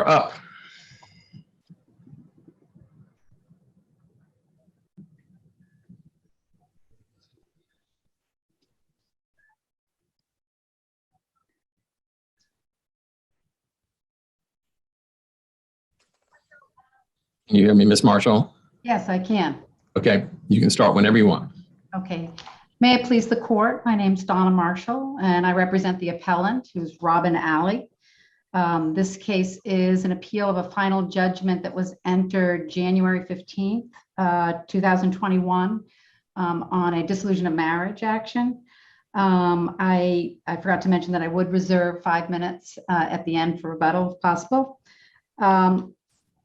are up. Can you hear me, Ms. Marshall? Yes, I can. Okay, you can start whenever you want. Okay. May it please the court, my name's Donna Marshall, and I represent the appellant, who's Robin Alley. This case is an appeal of a final judgment that was entered January 15th, 2021, on a dissolution of marriage action. I forgot to mention that I would reserve 5 minutes at the end for rebuttal if possible.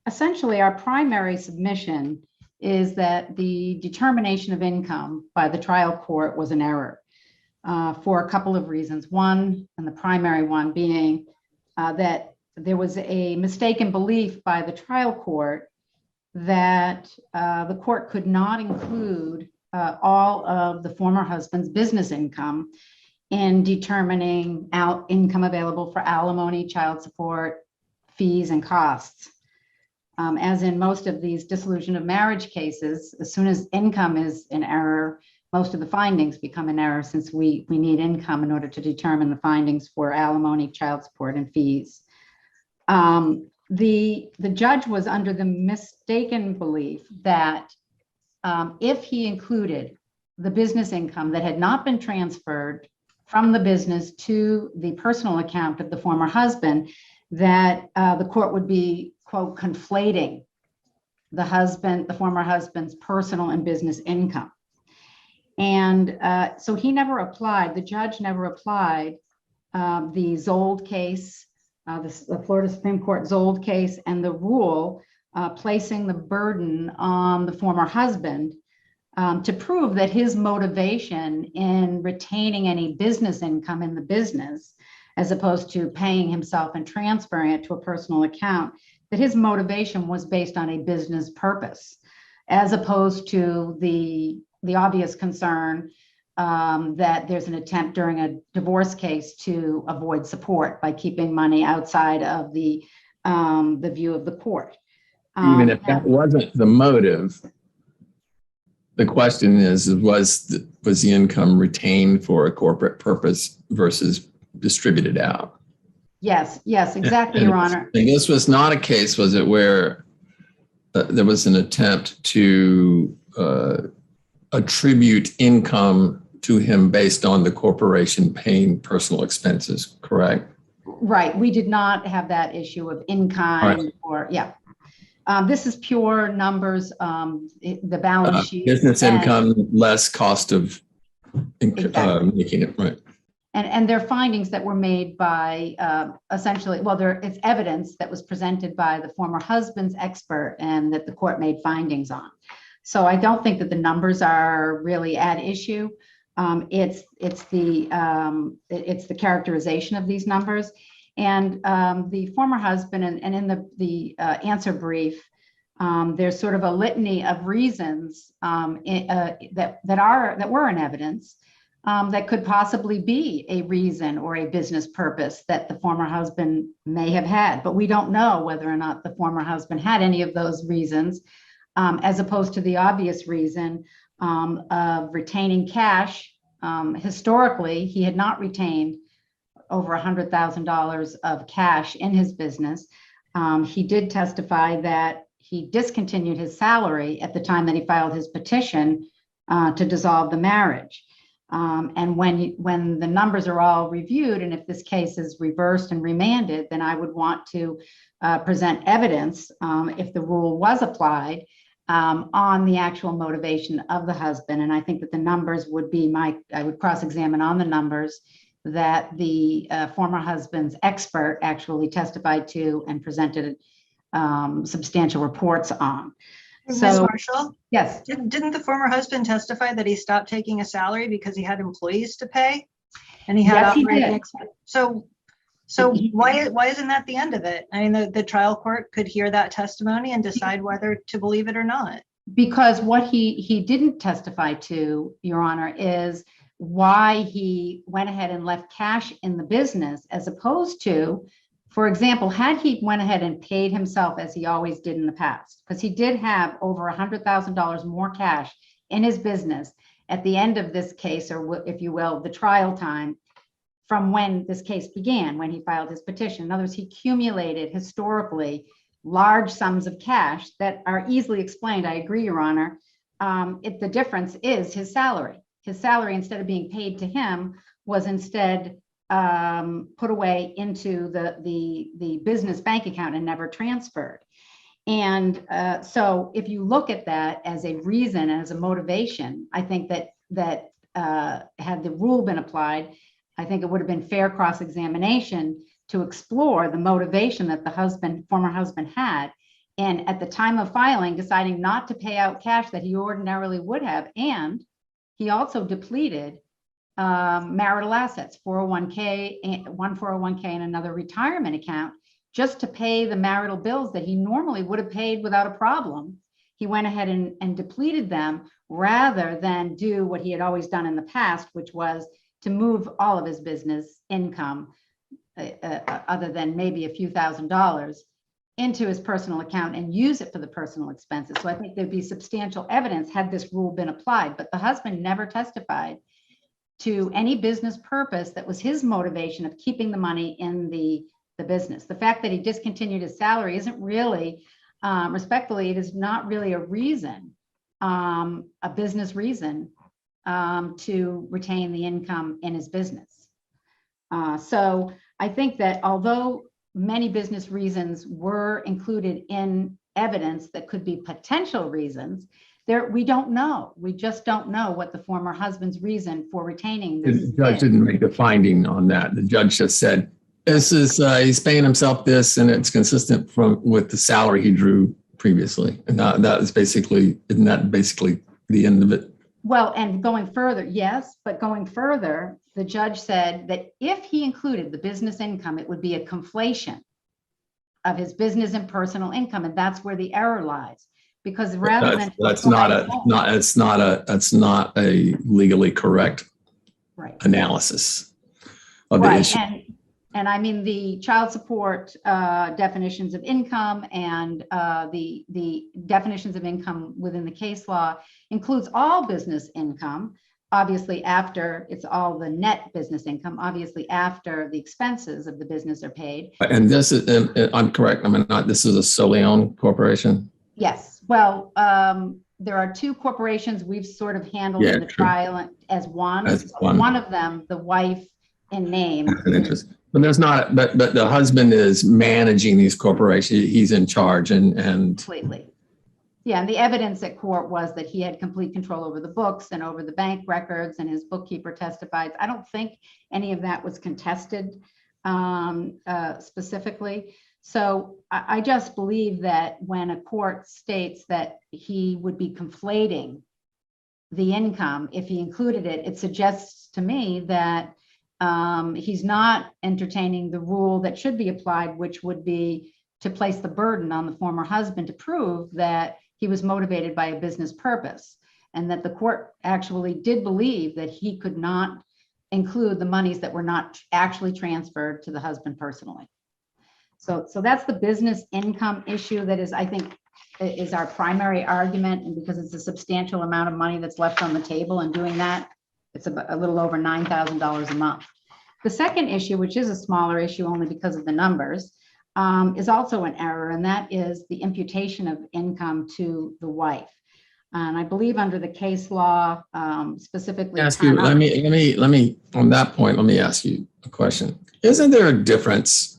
Essentially, our primary submission is that the determination of income by the trial court was an error for a couple of reasons. One, and the primary one being that there was a mistaken belief by the trial court that the court could not include all of the former husband's business income in determining income available for alimony, child support, fees, and costs. As in most of these dissolution of marriage cases, as soon as income is in error, most of the findings become in error, since we need income in order to determine the findings for alimony, child support, and fees. The judge was under the mistaken belief that if he included the business income that had not been transferred from the business to the personal account of the former husband, that the court would be, quote, conflating the former husband's personal and business income. And so he never applied, the judge never applied the Zold case, the Florida Supreme Court Zold case, and the rule placing the burden on the former husband to prove that his motivation in retaining any business income in the business, as opposed to paying himself and transferring it to a personal account, that his motivation was based on a business purpose, as opposed to the obvious concern that there's an attempt during a divorce case to avoid support by keeping money outside of the view of the court. Even if that wasn't the motive, the question is, was the income retained for a corporate purpose versus distributed out? Yes, exactly, Your Honor. And this was not a case, was it, where there was an attempt to attribute income to him based on the corporation paying personal expenses, correct? Right. We did not have that issue of in-kind or, yeah. This is pure numbers, the balance sheet. Business income less cost of Exactly. making it, right. And their findings that were made by essentially, well, it's evidence that was presented by the former husband's expert and that the court made findings on. So I don't think that the numbers are really at issue. It's the characterization of these numbers. And the former husband, and in the answer brief, there's sort of a litany of reasons that were in evidence that could possibly be a reason or a business purpose that the former husband may have had, but we don't know whether or not the former husband had any of those reasons, as opposed to the obvious reason of retaining cash. Historically, he had not retained over $100,000 of cash in his business. He did testify that he discontinued his salary at the time that he filed his petition to dissolve the marriage. And when the numbers are all reviewed, and if this case is reversed and remanded, then I would want to present evidence, if the rule was applied, on the actual motivation of the husband. And I think that the numbers would be I would cross-examine on the numbers that the former husband's expert actually testified to and presented substantial reports on. Ms. Marshall? Yes. Didn't the former husband testify that he stopped taking a salary because he had employees to pay and he had operating expenses? So why isn't that the end of it? I mean, the trial court could hear that testimony and decide whether to believe it or not. Because what he didn't testify to, Your Honor, is why he went ahead and left cash in the business, as opposed to For example, had he went ahead and paid himself as he always did in the past, because he did have over $100,000 more cash in his business at the end of this case, or if you will, the trial time from when this case began, when he filed his petition. In other words, he accumulated historically large sums of cash that are easily explained. I agree, Your Honor. The difference is his salary. His salary, instead of being paid to him, was instead put away into the business bank account and never transferred. And so if you look at that as a reason, as a motivation, I think that had the rule been applied, I think it would have been fair cross-examination to explore the motivation that the former husband had. And at the time of filing, deciding not to pay out cash that he ordinarily would have. And he also depleted marital assets, 401k, one 401k and another retirement account, just to pay the marital bills that he normally would have paid without a problem. He went ahead and depleted them rather than do what he had always done in the past, which was to move all of his business income, other than maybe a few $1,000s, into his personal account and use it for the personal expenses. So I think there'd be substantial evidence had this rule been applied, but the husband never testified to any business purpose that was his motivation of keeping the money in the business. The fact that he discontinued his salary isn't really, respectfully, it is not really a reason, a business reason to retain the income in his business. So I think that although many business reasons were included in evidence that could be potential reasons, we don't know. We just don't know what the former husband's reason for retaining this The judge didn't make a finding on that. The judge just said, this is, he's paying himself this, and it's consistent with the salary he drew previously. And isn't that basically the end of it? Well, and going further, yes, but going further, the judge said that if he included the business income, it would be a conflation of his business and personal income. And that's where the error lies. Because rather than that's not a legally correct analysis of the issue. And I mean, the child support definitions of income and the definitions of income within the case law includes all business income, obviously after it's all the net business income, obviously after the expenses of the business are paid. And this is, I'm correct, this is a solely owned corporation? Yes. Well, there are two corporations we've sort of handled in the trial as one. One of them, the wife in name. But there's not, but the husband is managing these corporations. He's in charge and completely. Yeah, and the evidence at court was that he had complete control over the books and over the bank records, and his bookkeeper testified. I don't think any of that was contested specifically. So I just believe that when a court states that he would be conflating the income, if he included it, it suggests to me that he's not entertaining the rule that should be applied, which would be to place the burden on the former husband to prove that he was motivated by a business purpose, and that the court actually did believe that he could not include the monies that were not actually transferred to the husband personally. So that's the business income issue that is, I think, is our primary argument, and because it's a substantial amount of money that's left on the table, and doing that, it's a little over $9,000 a month. The second issue, which is a smaller issue only because of the numbers, is also an error, and that is the imputation of income to the wife. And I believe under the case law, specifically. Let me on that point, let me ask you a question. Isn't there a difference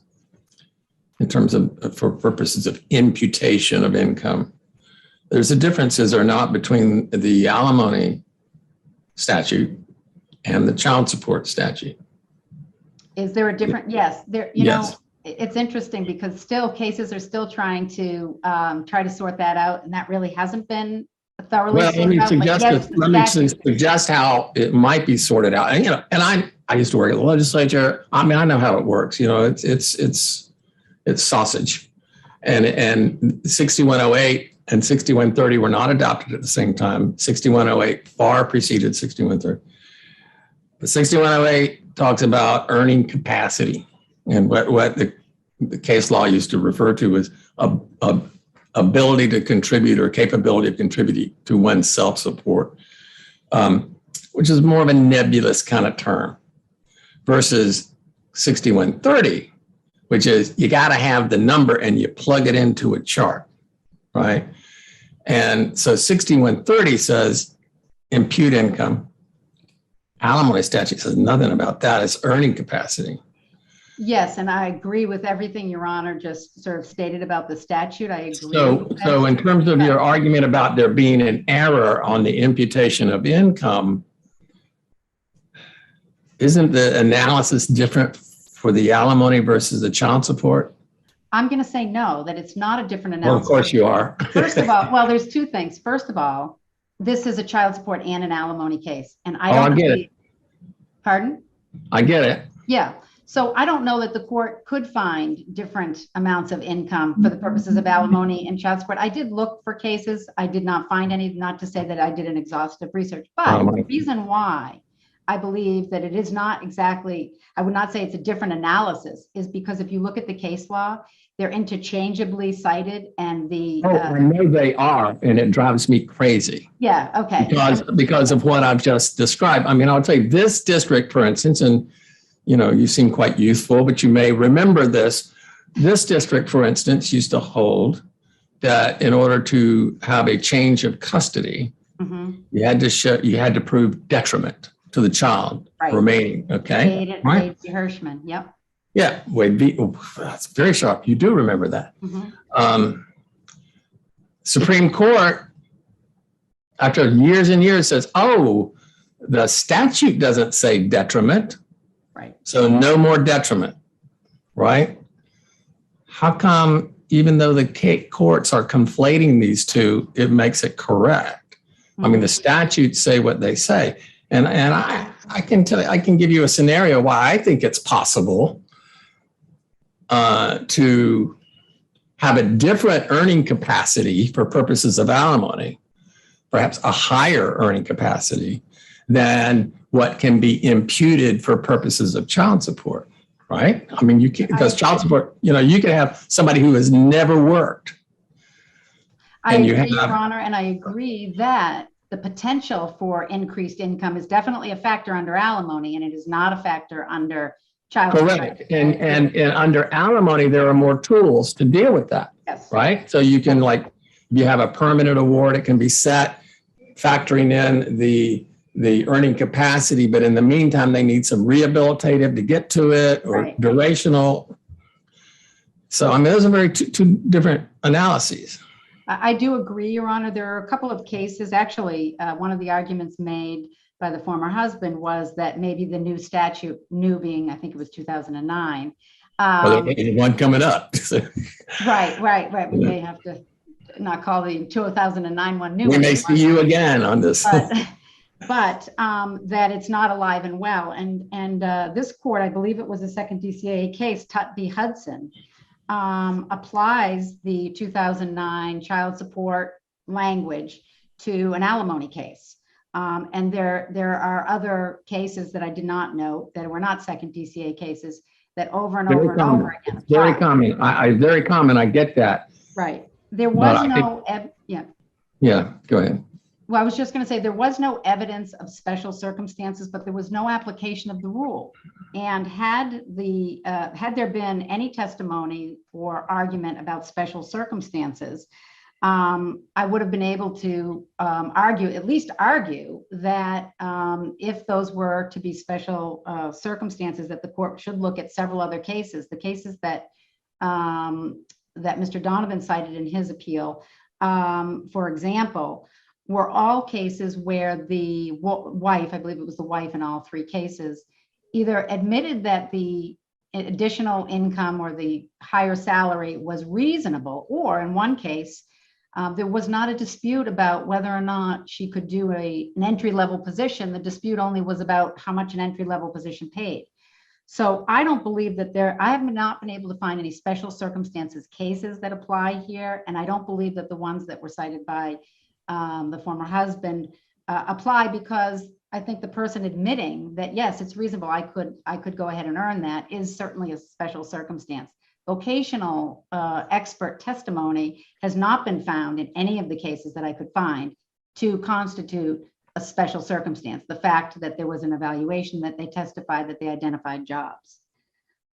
in terms of, for purposes of imputation of income? There's a difference, is there not, between the alimony statute and the child support statute? Is there a different? Yes, there. You know, it's interesting because still cases are still trying to try to sort that out, and that really hasn't been thoroughly. Well, let me suggest how it might be sorted out. And I used to work at the legislature. I know how it works. It's sausage, and 6108 and 6130 were not adopted at the same time. 6108 far preceded 6130. But 6108 talks about earning capacity and what the the case law used to refer to as a ability to contribute or capability of contributing to one's self-support, which is more of a nebulous kind of term, versus 6130, which is you got to have the number and you plug it into a chart, right? And so 6130 says impute income. Alimony statute says nothing about that. It's earning capacity. Yes, and I agree with everything Your Honor just sort of stated about the statute. I agree. So in terms of your argument about there being an error on the imputation of income, isn't the analysis different for the alimony versus the child support? I'm going to say no, that it's not a different analysis. Well, of course you are. First of all, well, there's two things. First of all, this is a child support and an alimony case. And I don't get it. Pardon? I get it. Yeah. So I don't know that the court could find different amounts of income for the purposes of alimony and child support. I did look for cases. I did not find any, not to say that I did an exhaustive research, but the reason why I believe that it is not exactly, I would not say it's a different analysis, is because if you look at the case law, they're interchangeably cited, and the I know they are, and it drives me crazy. Yeah, okay. Because of what I've just described. I mean, I'll tell you, this district, for instance, and you know, you seem quite youthful, but you may remember this. This district, for instance, used to hold that in order to have a change of custody, you had to prove detriment to the child remaining. Okay, Wade v. Hirschman. Yep. Yeah, Wade v. That's very sharp. You do remember that. Supreme Court, after years and years, says, "Oh, the statute doesn't say detriment." Right. So no more detriment, right? How come, even though the courts are conflating these two, it makes it correct? I mean, the statutes say what they say. And I can tell you, I can give you a scenario why I think it's possible to have a different earning capacity for purposes of alimony, perhaps a higher earning capacity than what can be imputed for purposes of child support, right? I mean, you can, because child support, you know, you can have somebody who has never worked. I agree, Your Honor, and I agree that the potential for increased income is definitely a factor under alimony, and it is not a factor under child support. Correct. And under alimony, there are more tools to deal with that, right? So you can, like, if you have a permanent award, it can be set, factoring in the earning capacity, but in the meantime, they need some rehabilitative to get to it, or durational. So, I mean, those are two different analyses. I do agree, Your Honor. There are a couple of cases. Actually, one of the arguments made by the former husband was that maybe the new statute, new being, I think it was 2009. Well, there's one coming up. Right. We may have to not call the 2009 one new. We may see you again on this. But that it's not alive and well. And this court, I believe it was a second DCAA case, Tutt v. Hudson, applies the 2009 child support language to an alimony case. And there are other cases that I did not note that were not second DCAA cases that over and over and over again apply. Very common. Very common. I get that. Right. There was no, Yeah, go ahead. Well, I was just going to say there was no evidence of special circumstances, but there was no application of the rule. And had there been any testimony or argument about special circumstances, I would have been able to at least argue that if those were to be special circumstances, that the court should look at several other cases. The cases that Mr. Donovan cited in his appeal, for example, were all cases where the wife, I believe it was the wife in all three cases, either admitted that the additional income or the higher salary was reasonable, or in one case, there was not a dispute about whether or not she could do an entry-level position. The dispute only was about how much an entry-level position paid. So I don't believe that I have not been able to find any special circumstances cases that apply here. And I don't believe that the ones that were cited by the former husband apply, because I think the person admitting that, yes, it's reasonable, I could go ahead and earn that, is certainly a special circumstance. occasional expert testimony has not been found in any of the cases that I could find to constitute a special circumstance. The fact that there was an evaluation, that they testified that they identified jobs.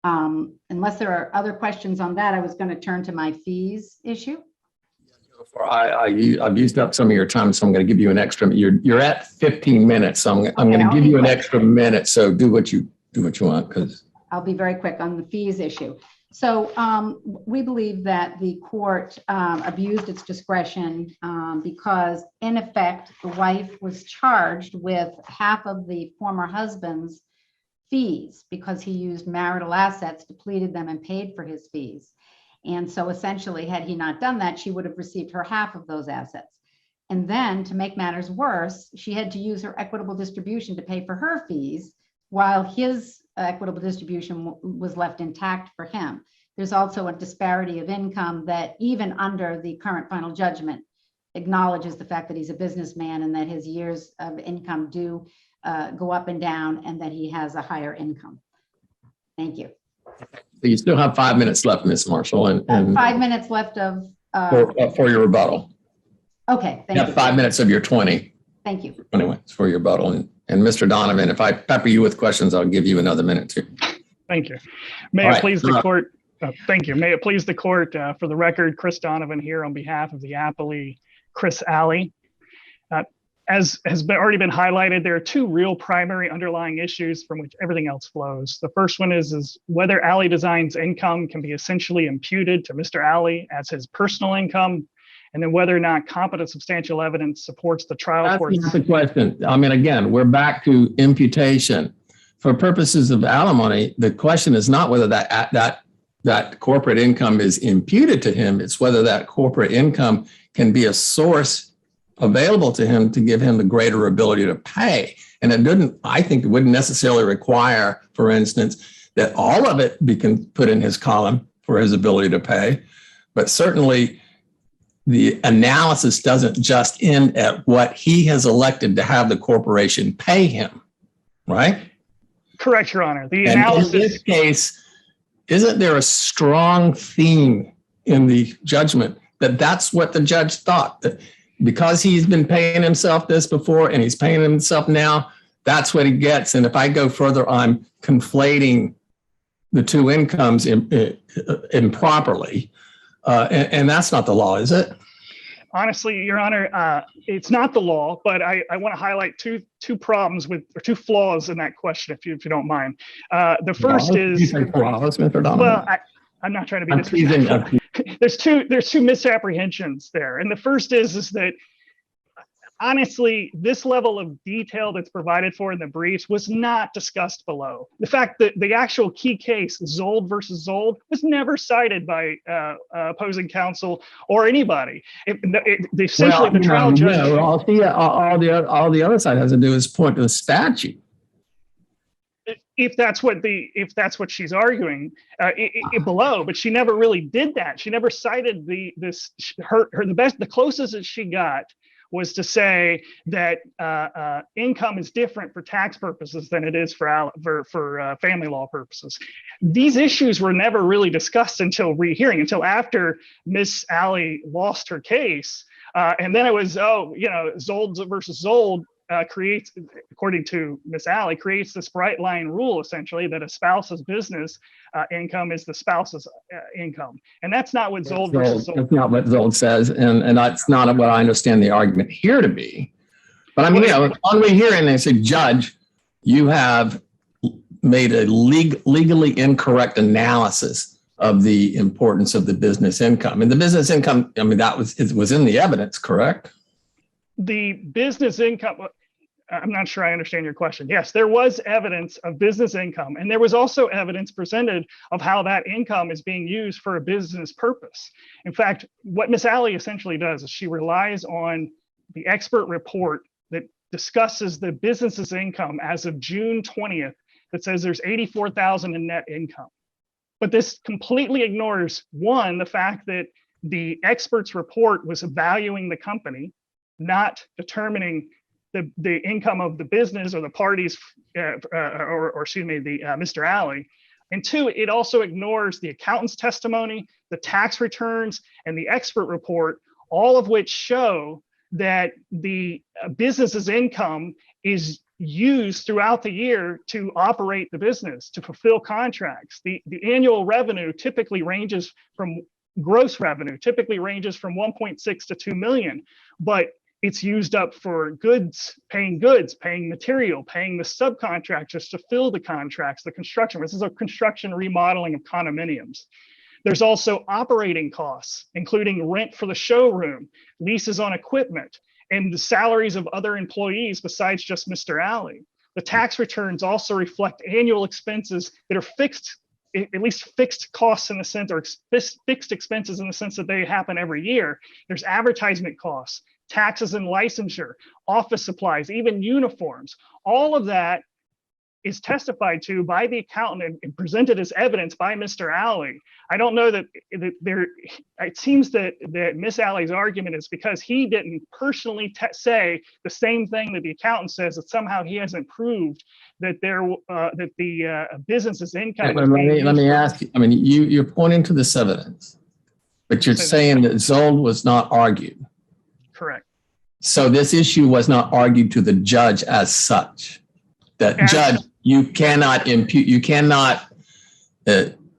Unless there are other questions on that, I was going to turn to my fees issue. I've used up some of your time, so I'm going to give you an extra. You're at 15 minutes, so I'm going to give you an extra minute. So do what you want, because I'll be very quick on the fees issue. So we believe that the court abused its discretion because, in effect, the wife was charged with half of the former husband's fees because he used marital assets, depleted them, and paid for his fees. And so essentially, had he not done that, she would have received her half of those assets. And then, to make matters worse, she had to use her equitable distribution to pay for her fees, while his equitable distribution was left intact for him. There's also a disparity of income that, even under the current final judgment, acknowledges the fact that he's a businessman and that his years of income do go up and down, and that he has a higher income. Thank you. So you still have 5 minutes left, Ms. Marshall, and 5 minutes left of for your rebuttal. Okay, thank you. Have 5 minutes of your 20. Thank you. Anyway, it's for your rebuttal. And Mr. Donovan, if I pepper you with questions, I'll give you another minute too. Thank you. May it please the court. Thank you. May it please the court. For the record, Chris Donovan here on behalf of the appellee, Chris Alley. As has already been highlighted, there are two real primary underlying issues from which everything else flows. The first one is whether Alley Design's income can be essentially imputed to Mr. Alley as his personal income, and then whether or not competent substantial evidence supports the trial court. That's not the question. I mean, again, we're back to imputation. For purposes of alimony, the question is not whether that corporate income is imputed to him. It's whether that corporate income can be a source available to him to give him the greater ability to pay. And I think it wouldn't necessarily require, for instance, that all of it be put in his column for his ability to pay. But certainly the analysis doesn't just end at what he has elected to have the corporation pay him, right? Correct, Your Honor. The and analysis. In this case, isn't there a strong theme in the judgment that that's what the judge thought, that because he's been paying himself this before and he's paying himself now, that's what he gets. And if I go further, I'm conflating the two incomes improperly. And that's not the law, is it? Honestly, Your Honor, it's not the law, but I want to highlight two problems or two flaws in that question, if you don't mind. The first is, well, I'm not trying to be disrespectful. There's two misapprehensions there, and the first is that honestly, this level of detail that's provided for in the briefs was not discussed below. The fact that the actual key case, Zold versus Zold, was never cited by opposing counsel or anybody. Essentially, the trial judge. No, all the other side has to do is point to the statute. If that's what she's arguing below, but she never really did that. She never cited the closest that she got was to say that income is different for tax purposes than it is for family law purposes. These issues were never really discussed until rehearing, until after Miss Alley lost her case, and then it was Zold versus Zold. Creates, according to Miss Alley, creates this bright line rule essentially that a spouse's business income is the spouse's income, and that's not what Zold versus Zold. That's not what Zold says, and that's not what I understand the argument here to be. But I mean, on rehearing, they say, Judge, you have made a legally incorrect analysis of the importance of the business income, and the business income. I mean, it was in the evidence, correct? The business income, I'm not sure I understand your question. Yes, there was evidence of business income, and there was also evidence presented of how that income is being used for a business purpose. In fact, what Miss Alley essentially does is she relies on the expert report that discusses the business's income as of June 20th that says there's $84,000 in net income. But this completely ignores, one, the fact that the expert's report was valuing the company, not determining the income of the business or the parties, Mr. Alley. And two, it also ignores the accountant's testimony, the tax returns, and the expert report, all of which show that the business's income is used throughout the year to operate the business, to fulfill contracts. The annual revenue typically ranges from gross revenue, typically ranges from 1.6 to 2 million, but it's used up for goods, paying material, paying the subcontractors to fill the contracts, the construction. This is a construction remodeling of condominiums. There's also operating costs, including rent for the showroom, leases on equipment, and the salaries of other employees besides just Mr. Alley. The tax returns also reflect annual expenses that are fixed, at least fixed costs in the sense, or fixed expenses in the sense that they happen every year. There's advertisement costs, taxes and licensure, office supplies, even uniforms. All of that is testified to by the accountant and presented as evidence by Mr. Alley. I don't know that there, it seems that Miss Alley's argument is because he didn't personally say the same thing that the accountant says, that somehow he hasn't proved that that the business's income. Let me ask you, I mean, you're pointing to this evidence, but you're saying that Zold was not argued. Correct. So this issue was not argued to the judge as such. That judge, you cannot impute, you cannot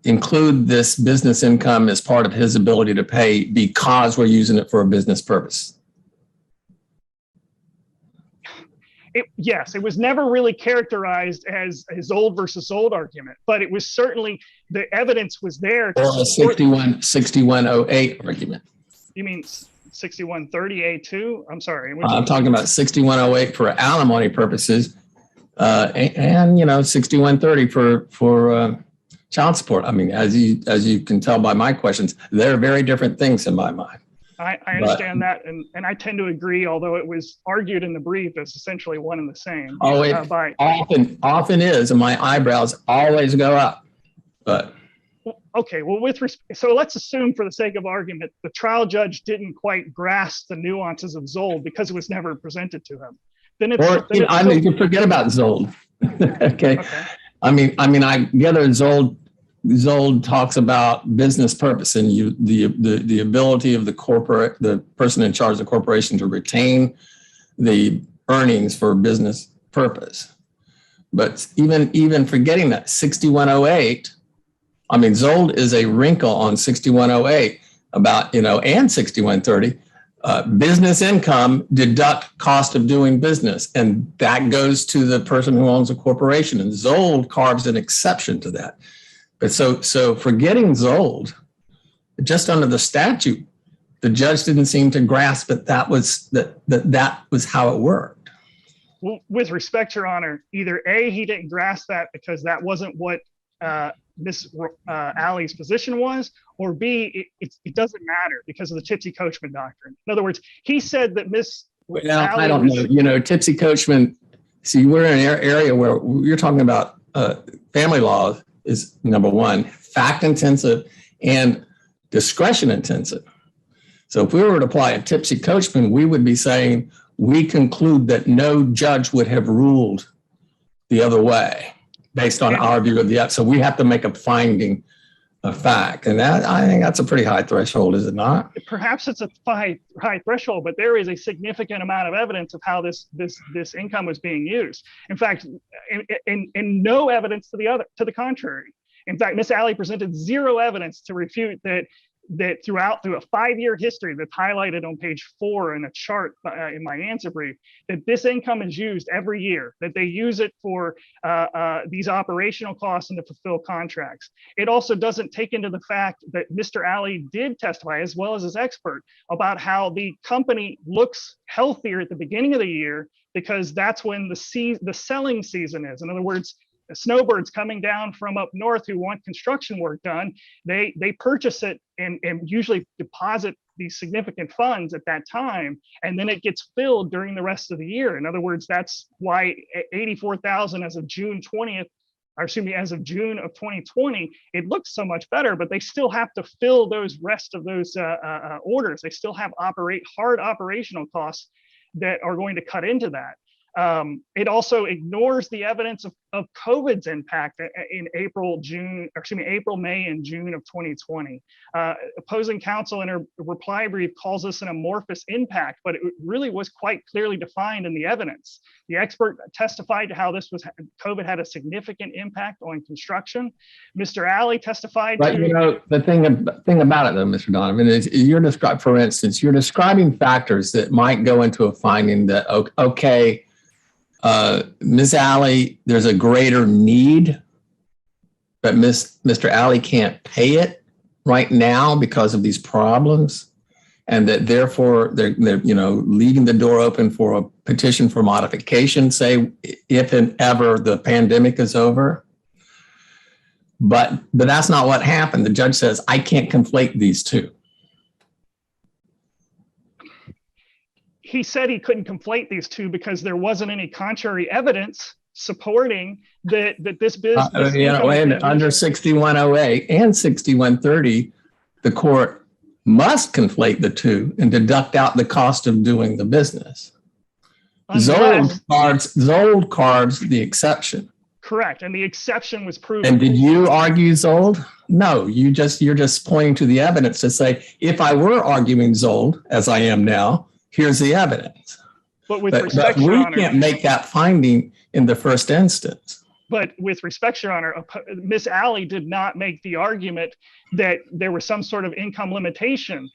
include this business income as part of his ability to pay because we're using it for a business purpose. Yes, it was never really characterized as a Zold versus Zold argument, but it was certainly, the evidence was there. Or a 6108 argument. You mean 6130A2? I'm sorry. I'm talking about 6108 for alimony purposes. And you know, 6130 for child support. I mean, as you can tell by my questions, they're very different things in my mind. I understand that, and I tend to agree, although it was argued in the brief as essentially one and the same. Oh, it often is, and my eyebrows always go up. But okay, well, so let's assume, for the sake of argument, the trial judge didn't quite grasp the nuances of Zold because it was never presented to him. Then it's, or then I mean, you forget about Zold. Okay. I mean, I gather Zold talks about business purpose and the ability of the person in charge of the corporation to retain the earnings for business purpose. But even forgetting that 6108, I mean, Zold is a wrinkle on 6108 about, and 6130. Business income deduct cost of doing business, and that goes to the person who owns a corporation. And Zold carves an exception to that. But so forgetting Zold, just under the statute, the judge didn't seem to grasp that was how it worked. Well, with respect, Your Honor, either A, he didn't grasp that because that wasn't what Miss Alley's position was, or B, it doesn't matter because of the tipsy coachman doctrine. In other words, he said that Miss Alley, I don't know, tipsy coachman. See, we're in an area where you're talking about family law is number one, fact intensive and discretion intensive. So if we were to apply a tipsy coachman, we would be saying we conclude that no judge would have ruled the other way based on our view of the, so we have to make a finding of fact. And that, I think that's a pretty high threshold, is it not? Perhaps it's a high threshold, but there is a significant amount of evidence of how this income was being used. In fact, and no evidence to the contrary. In fact, Miss Alley presented zero evidence to refute that through a 5-year history that's highlighted on page 4 in a chart in my answer brief, that this income is used every year, that they use it for these operational costs and to fulfill contracts. It also doesn't take into the fact that Mr. Alley did testify, as well as his expert, about how the company looks healthier at the beginning of the year because that's when the selling season is. In other words, the snowbirds coming down from up north who want construction work done, they purchase it and usually deposit these significant funds at that time, and then it gets filled during the rest of the year. In other words, that's why 84,000 as of June 20th, or excuse me, as of June of 2020, it looks so much better, but they still have to fill those rest of those orders. They still have hard operational costs that are going to cut into that. It also ignores the evidence of COVID's impact in April, May, and June of 2020. Opposing counsel in her reply brief calls this an amorphous impact, but it really was quite clearly defined in the evidence. The expert testified to how COVID had a significant impact on construction. Mr. Alley testified But you know, the thing about it though, Mr. Donovan, is for instance, you're describing factors that might go into a finding that, okay, Ms. Alley, there's a greater need, but Mr. Alley can't pay it right now because of these problems, and that therefore they're leaving the door open for a petition for modification, say if and ever the pandemic is over. But that's not what happened. The judge says, I can't conflate these two. He said he couldn't conflate these two because there wasn't any contrary evidence supporting that this business. Under 6108 and 6130, the court must conflate the two and deduct out the cost of doing the business. Zold cards the exception. Correct, and the exception was proven. And did you argue Zold? No, you're just pointing to the evidence to say, if I were arguing Zold, as I am now, here's the evidence. But with respect, we Your Honor, can't make that finding in the first instance. But with respect, Your Honor, Ms. Alley did not make the argument that there was some sort of income limitation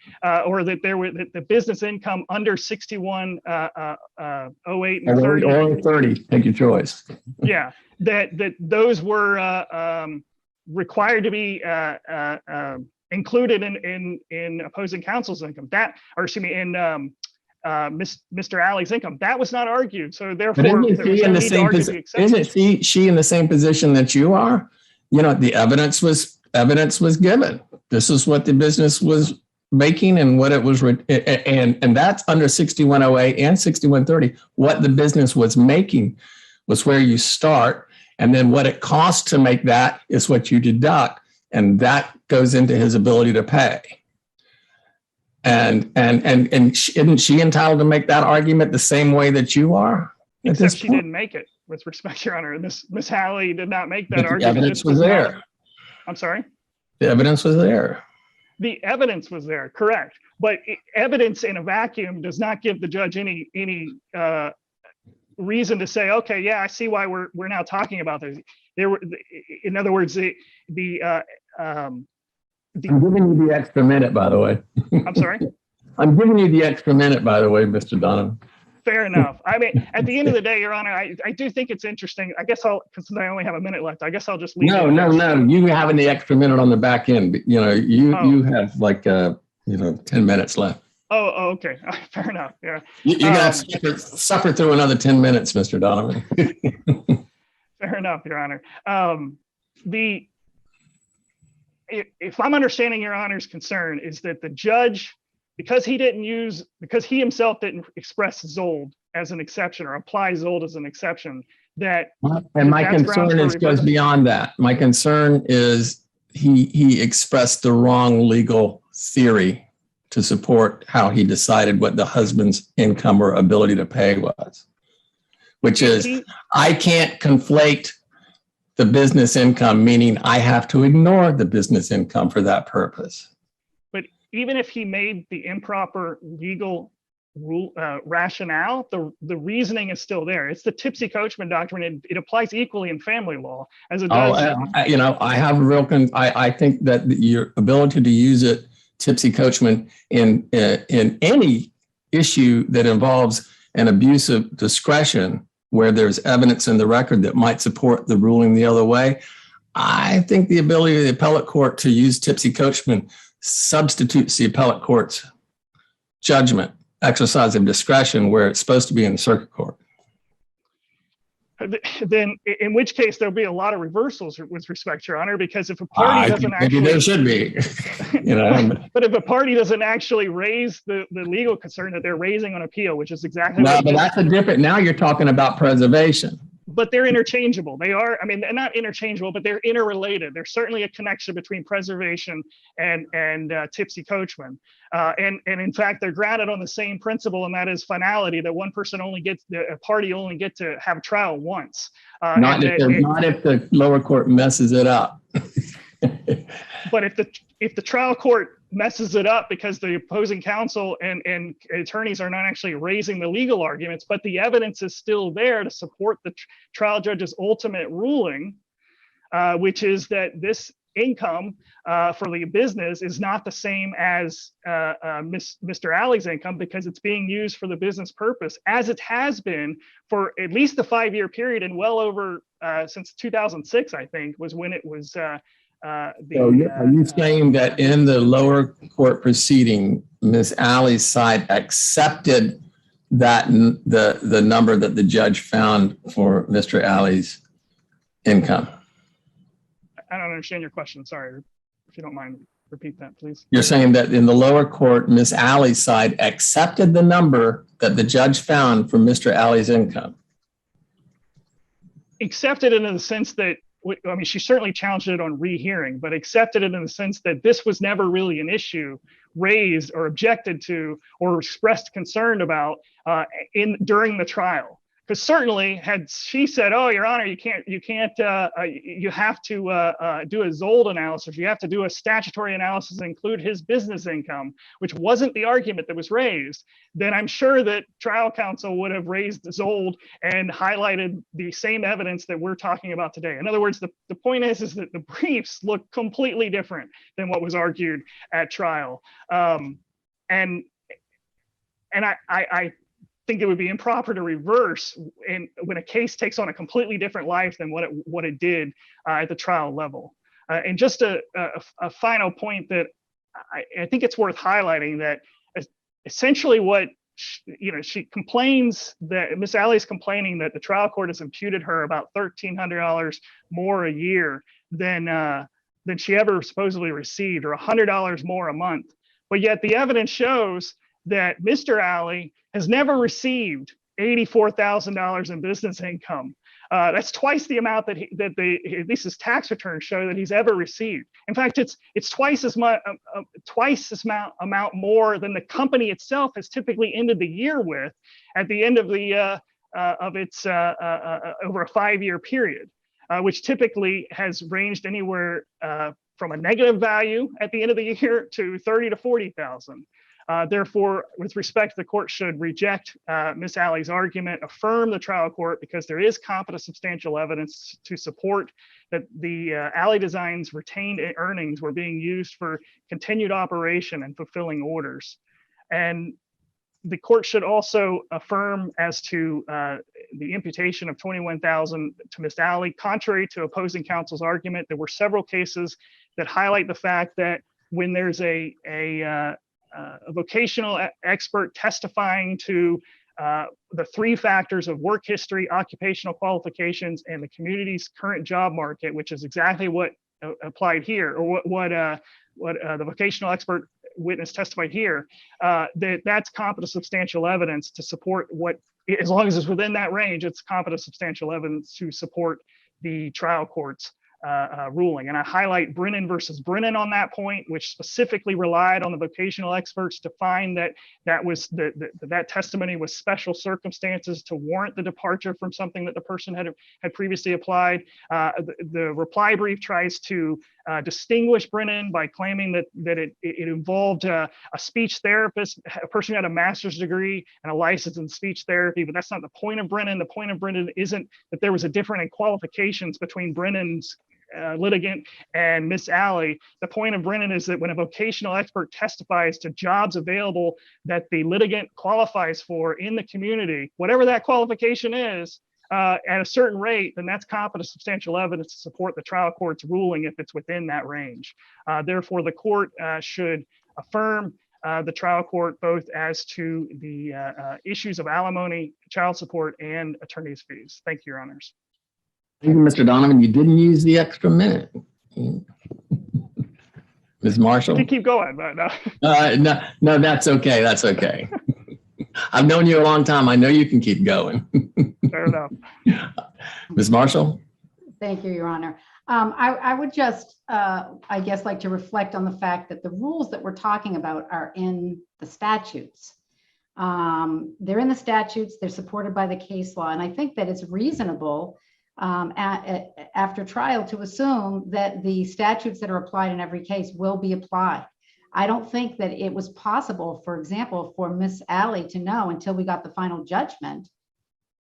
or that the business income under 6108 and 30. Or 30, take your choice. Yeah, that those were required to be included in opposing counsel's income. Mr. Alley's income. That was not argued. So therefore, isn't she in the same position that you are? You know, the evidence was given. This is what the business was making and what it was, and that's under 6108 and 6130. What the business was making was where you start, and then what it costs to make that is what you deduct, and that goes into his ability to pay. And isn't she entitled to make that argument the same way that you are? Except she didn't make it, with respect, Your Honor. Ms. Alley did not make that argument. The evidence was there. I'm sorry? The evidence was there. The evidence was there, correct. But evidence in a vacuum does not give the judge any reason to say, okay, yeah, I see why we're now talking about this. In other words, I'm giving you the extra minute, by the way. I'm sorry? I'm giving you the extra minute, by the way, Mr. Donovan. Fair enough. I mean, at the end of the day, Your Honor, I do think it's interesting. I guess since I only have a minute left, I guess I'll just leave. No. You having the extra minute on the back end. You know, you have like 10 minutes left. Oh, okay. Fair enough. Yeah. You got to suffer through another 10 minutes, Mr. Donovan. Fair enough, Your Honor. If I'm understanding Your Honor's concern, is that the judge, because he himself didn't express Zold as an exception or apply Zold as an exception, that. And my concern goes beyond that. My concern is he expressed the wrong legal theory to support how he decided what the husband's income or ability to pay was, which is I can't conflate the business income, meaning I have to ignore the business income for that purpose. But even if he made the improper legal rationale, the reasoning is still there. It's the tipsy coachman doctrine. It applies equally in family law as it does. I think that your ability to use it, tipsy coachman, in any issue that involves an abuse of discretion, where there's evidence in the record that might support the ruling the other way, I think the ability of the appellate court to use tipsy coachman substitutes the appellate court's judgment, exercise of discretion, where it's supposed to be in the circuit court. Then in which case there'll be a lot of reversals with respect, Your Honor, because if a party doesn't actually, there should be, but if a party doesn't actually raise the legal concern that they're raising on appeal, which is exactly but that's a different. Now you're talking about preservation. but they're interchangeable. They are, I mean, they're not interchangeable, but they're interrelated. There's certainly a connection between preservation and tipsy coachman. And in fact, they're grounded on the same principle, and that is finality, that one person only gets, a party only get to have a trial once. Not if the lower court messes it up. But if the trial court messes it up because the opposing counsel and attorneys are not actually raising the legal arguments, but the evidence is still there to support the trial judge's ultimate ruling, which is that this income for the business is not the same as Mr. Alley's income, because it's being used for the business purpose, as it has been for at least the 5-year period, and well over since 2006, I think, was when it was. Are you saying that in the lower court proceeding, Ms. Alley's side accepted that the number that the judge found for Mr. Alley's income? I don't understand your question. Sorry, if you don't mind, repeat that, please. You're saying that in the lower court, Ms. Alley's side accepted the number that the judge found for Mr. Alley's income? Accepted it in the sense that, I mean, she certainly challenged it on rehearing, but accepted it in the sense that this was never really an issue raised or objected to or expressed concern about during the trial. Because certainly, had she said, "Oh, Your Honor, you have to do a Zold analysis. You have to do a statutory analysis and include his business income," which wasn't the argument that was raised, then I'm sure that trial counsel would have raised Zold and highlighted the same evidence that we're talking about today. In other words, the point is that the briefs look completely different than what was argued at trial, and I think it would be improper to reverse when a case takes on a completely different life than what it did at the trial level. And just a final point that I think it's worth highlighting, that essentially what she complains that Ms. Alley's complaining that the trial court has imputed her about $1,300 more a year than she ever supposedly received, or $100 more a month. But yet the evidence shows that Mr. Alley has never received $84,000 in business income. That's twice the amount that at least his tax returns show that he's ever received. In fact, it's twice as much, amount more than the company itself has typically ended the year with at the end of its over a 5-year period, which typically has ranged anywhere from a negative value at the end of the year to $30,000 to $40,000. Therefore, with respect, the court should reject Ms. Alley's argument, affirm the trial court, because there is competent substantial evidence to support that the Alley Designs retained earnings were being used for continued operation and fulfilling orders. And the court should also affirm as to the imputation of $21,000 to Ms. Alley. Contrary to opposing counsel's argument, there were several cases that highlight the fact that when there's a vocational expert testifying to the 3 factors of work history, occupational qualifications, and the community's current job market, which is exactly what applied here, or what the vocational expert witness testified here, that's competent substantial evidence to support as long as it's within that range, it's competent substantial evidence to support the trial court's ruling. And I highlight Brennan versus Brennan on that point, which specifically relied on the vocational experts to find that testimony was special circumstances to warrant the departure from something that the person had previously applied. The reply brief tries to distinguish Brennan by claiming that it involved a speech therapist, a person who had a master's degree and a license in speech therapy, but that's not the point of Brennan. The point of Brennan isn't that there was a difference in qualifications between Brennan's litigant and Miss Alley. The point of Brennan is that when a vocational expert testifies to jobs available that the litigant qualifies for in the community, whatever that qualification is, at a certain rate, then that's competent substantial evidence to support the trial court's ruling if it's within that range. Therefore, the court should affirm the trial court both as to the issues of alimony, child support, and attorney's fees. Thank you, Your Honors. Thank you, Mr. Donovan. You didn't use the extra minute. Ms. Marshall? You keep going, but no, that's okay. That's okay. I've known you a long time. I know you can keep going. Fair enough. Ms. Marshall? Thank you, Your Honor. I would just, I guess, like to reflect on the fact that the rules that we're talking about are in the statutes. They're in the statutes, they're supported by the case law, and I think that it's reasonable after trial to assume that the statutes that are applied in every case will be applied. I don't think that it was possible, for example, for Miss Alley to know until we got the final judgment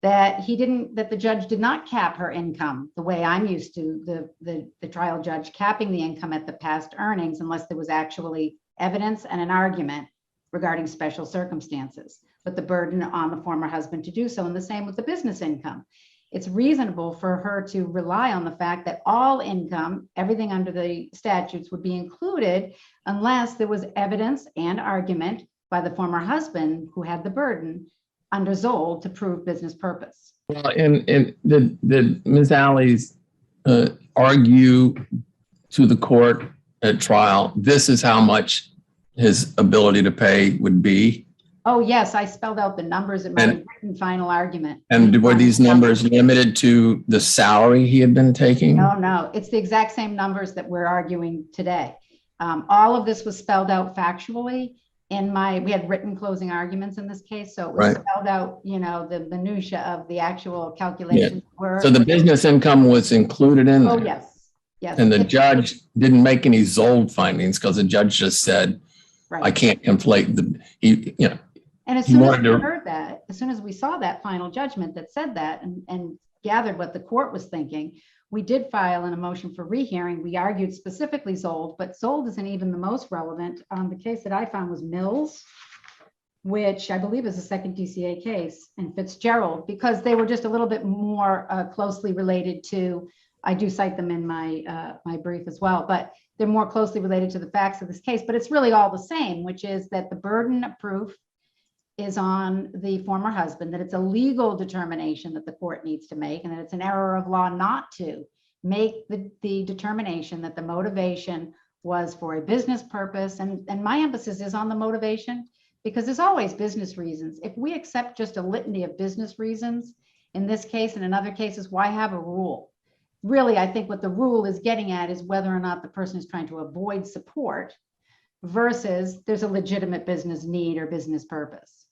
that the judge did not cap her income the way I'm used to the trial judge capping the income at the past earnings unless there was actually evidence and an argument regarding special circumstances, but the burden on the former husband to do so, and the same with the business income. It's reasonable for her to rely on the fact that all income, everything under the statutes, would be included unless there was evidence and argument by the former husband who had the burden under Zoll to prove business purpose. Well, and did Ms. Alley's argue to the court at trial, this is how much his ability to pay would be? Oh, yes, I spelled out the numbers in my written final argument. And were these numbers limited to the salary he had been taking? No, it's the exact same numbers that we're arguing today. All of this was spelled out factually we had written closing arguments in this case, so it was spelled out, the minutia of the actual calculations were. So the business income was included in there? Oh, yes. And the judge didn't make any Zoll findings because the judge just said, I can't inflate And as soon as we heard that, as soon as we saw that final judgment that said that and gathered what the court was thinking, we did file a motion for rehearing. We argued specifically Zoll, but Zoll isn't even the most relevant. The case that I found was Mills, which I believe is a second DCA case, and Fitzgerald, because they were just a little bit more closely related to, I do cite them in my brief as well, but they're more closely related to the facts of this case, but it's really all the same, which is that the burden of proof is on the former husband, that it's a legal determination that the court needs to make, and that it's an error of law not to make the determination that the motivation was for a business purpose. And my emphasis is on the motivation, because there's always business reasons. If we accept just a litany of business reasons, in this case and in other cases, why have a rule? Really, I think what the rule is getting at is whether or not the person is trying to avoid support versus there's a legitimate business need or business purpose.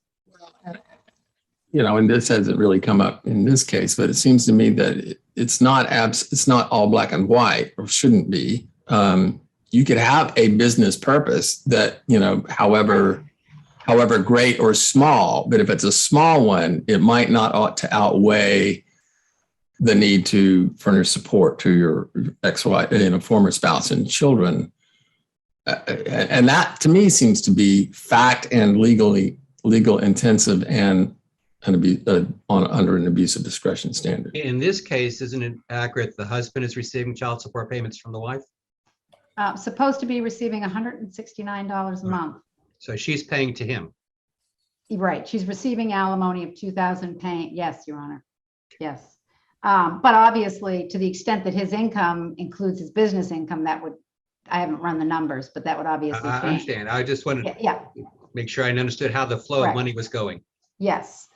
And this hasn't really come up in this case, but it seems to me that it's not all black and white, or shouldn't be. You could have a business purpose that, however great or small, but if it's a small one, it might not ought to outweigh the need to furnish support to your ex-wife, former spouse and children. And that to me seems to be fact and legal intensive and under an abuse of discretion standard. In this case, isn't it accurate the husband is receiving child support payments from the wife? Supposed to be receiving $169 a month. So she's paying to him. Right. She's receiving alimony of $2,000 paying. Yes, Your Honor. Yes. But obviously, to the extent that his income includes his business income, I haven't run the numbers, but that would obviously I understand. I just wanted to make sure I understood how the flow of money was going. Yes.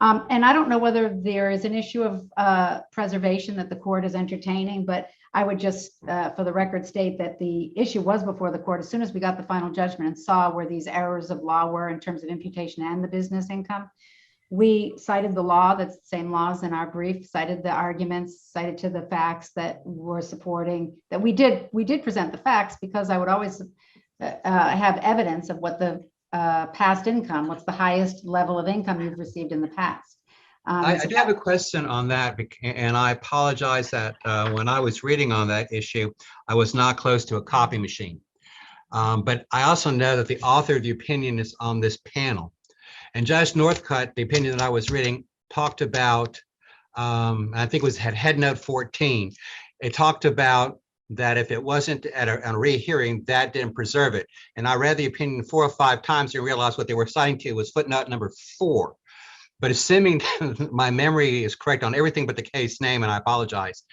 And I don't know whether there is an issue of preservation that the court is entertaining, but I would just, for the record, state that the issue was before the court as soon as we got the final judgment and saw where these errors of law were in terms of imputation and the business income. We cited the law, that's the same laws in our brief, cited the arguments, cited to the facts that were supporting, that we did present the facts, because I would always have evidence of what the past income, what's the highest level of income you've received in the past. I do have a question on that, and I apologize that when I was reading on that issue, I was not close to a copy machine. But I also know that the author of the opinion is on this panel. And Judge Northcutt, the opinion that I was reading, talked about, I think it was head note 14. It talked about that if it wasn't at a rehearing, that didn't preserve it. And I read the opinion 4 or 5 times and realized what they were citing to was footnote number 4. But assuming my memory is correct on everything but the case name, and I apologize,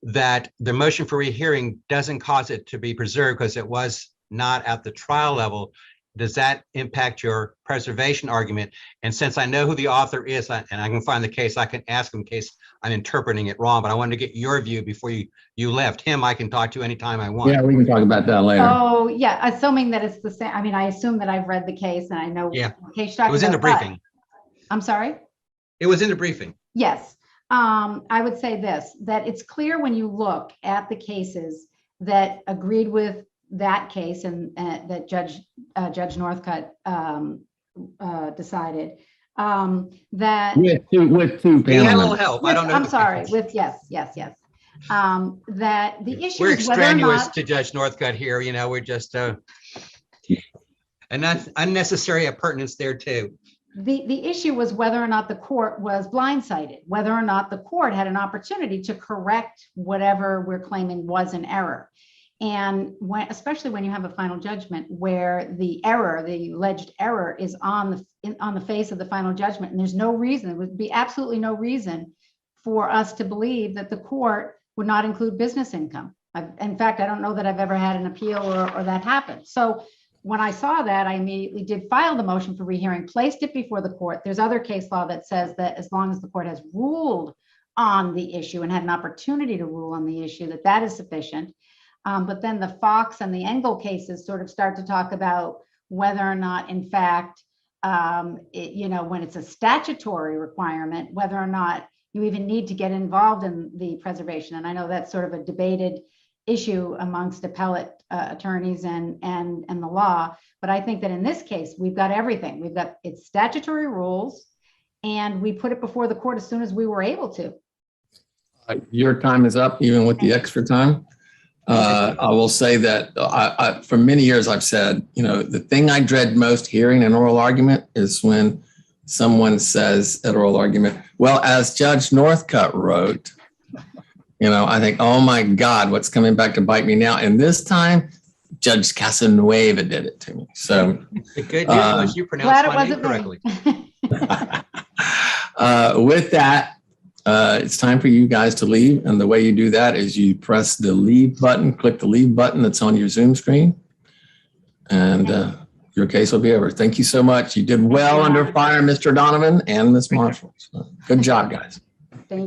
that the motion for rehearing doesn't cause it to be preserved because it was not at the trial level. does that impact your preservation argument? And since I know who the author is, and I can find the case, I can ask him in case I'm interpreting it wrong, but I wanted to get your view before you left. Him, I can talk to anytime I want. Yeah, we can talk about that later. Oh, yeah, assuming that it's the same. I mean, I assume that I've read the case and I know. Yeah. what case you're It talking was in the about, but- briefing. I'm sorry? It was in the briefing. Yes. I would say this, that it's clear when you look at the cases that agreed with that case and that Judge Northcutt decided that. With two We had a panel little members. help. I don't know. I'm sorry, with, yes. That the issue We're is whether or extraneous not, to Judge Northcutt here. You know, we're just and that's unnecessary appurtenance there too. the issue was whether or not the court was blindsided, whether or not the court had an opportunity to correct whatever we're claiming was an error. And especially when you have a final judgment where the alleged error is on the face of the final judgment, and there's no reason, there would be absolutely no reason for us to believe that the court would not include business income. In fact, I don't know that I've ever had an appeal or that happened. So when I saw that, I immediately did file the motion for rehearing, placed it before the court. There's other case law that says that as long as the court has ruled on the issue and had an opportunity to rule on the issue, that is sufficient. But then the Fox and the Engel cases sort of start to talk about whether or not, in fact, when it's a statutory requirement, whether or not you even need to get involved in the preservation. And I know that's sort of a debated issue amongst appellate attorneys and the law. But I think that in this case, we've got everything. We've got its statutory rules, and we put it before the court as soon as we were able to. Your time is up, even with the extra time. I will say that for many years I've said, the thing I dread most hearing an oral argument is when someone says at oral argument, well, as Judge Northcutt wrote, I think, oh my God, what's coming back to bite me now? And this time, Judge Casanueva did it to me. So The good news was you pronounced my name correctly. With that, it's time for you guys to leave. And the way you do that is you press the leave button, click the leave button that's on your Zoom screen. And your case will be over. Thank you so much. You did well under fire, Mr. Donovan and Ms. Marshall. So, good job, guys.